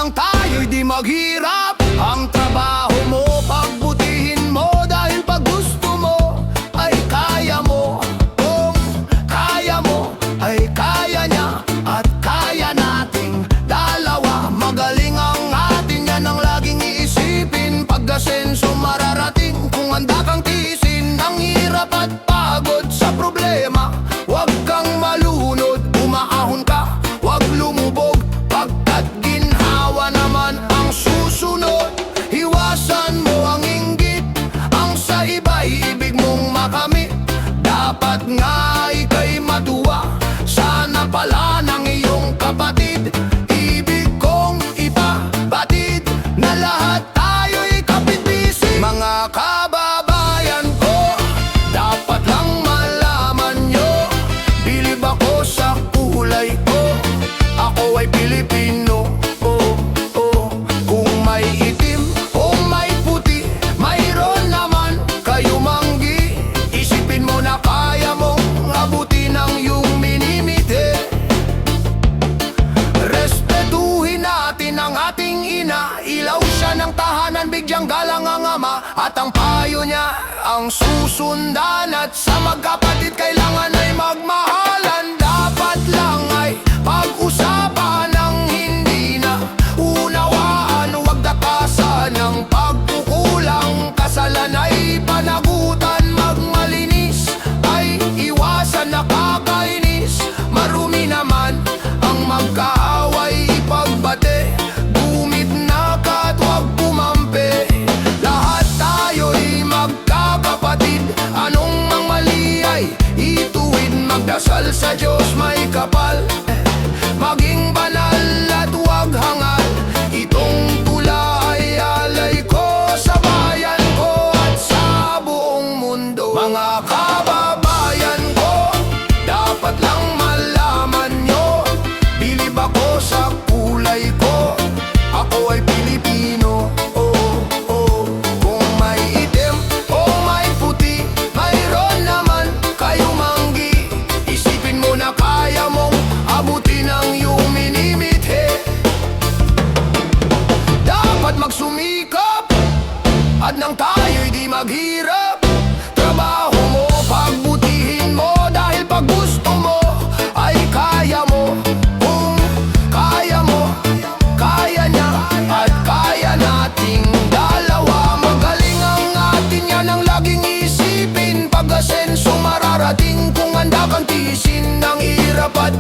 nang tayo'y di maghirap. Ang trabaho mo, pagbutihin mo, dahil pag gusto mo, ay kaya mo. Kung kaya mo, ay kaya niya, at kaya nating dalawa. Magaling ang atin, yan ang laging iisipin. Pag-asenso mararating, kung handa kang tiisin ang hirap at pagod sa problema. Huwag kang malunod, umaahon ka, huwag lumubog, pagkat ginhawa naman ang susunod. Iwasan mo ang inggit, ang sa iba'y ibig mong makamit. Dapat nga ika'y matuwa, sana pala ng iyong kapatid. Ibig kong ipabatid na lahat tayo'y kapit-bisig. Mga kababayan ko, dapat lang malaman nyo, bilib ako sa kulay ko, ako ay Pilipino. Oh, oh. Kung may itim o may puti, mayroon naman kayo manggi. Isipin mo na kaya mong abutin ang iyong minimite. Respetuhin natin ang ating ina, ilaw siya ng tahanan, bigyang galang ang ama, at ang payo niya ang susundan. At sa magkapatid kailangan ay magmahalan. Dapat lang ay pag-usapan ng hindi na unawaan. Huwag dakasan ng pagkukulang, kasalan ay panagutan. Magmalinis ay iwasan, nakakainis. Marumi naman ang magkaaway, ipagbate. Gumit na ka at huwag kumampi. Lahat tayo'y magkakapatid, anong mang mali ay ituwid. Magdasal sa Diyos may kapal, maging banal at huwag hangal. Itong tula ay alay ko sa bayan ko at sa buong mundo. Mga kababayan ko, dapat lang malaman nyo, bilib ako sa kulay ko, ako ay Pilipino. Oh, oh. Kung may itim o may puti, mayroon naman kayo manggi. Isipin mo na kaya mong abutin ang iyong minimite. Dapat magsumikap, at nang tayo'y di maghirap. Trabaho mo, pagbutihin mo, dahil pag gusto mo, ay kaya mo. Kung kaya mo, kaya niya, at kaya nating dalawa. Magaling ang atin, yan ang laging isipin. Pag-asenso mararating, kung handa kang tiisin ang hirap at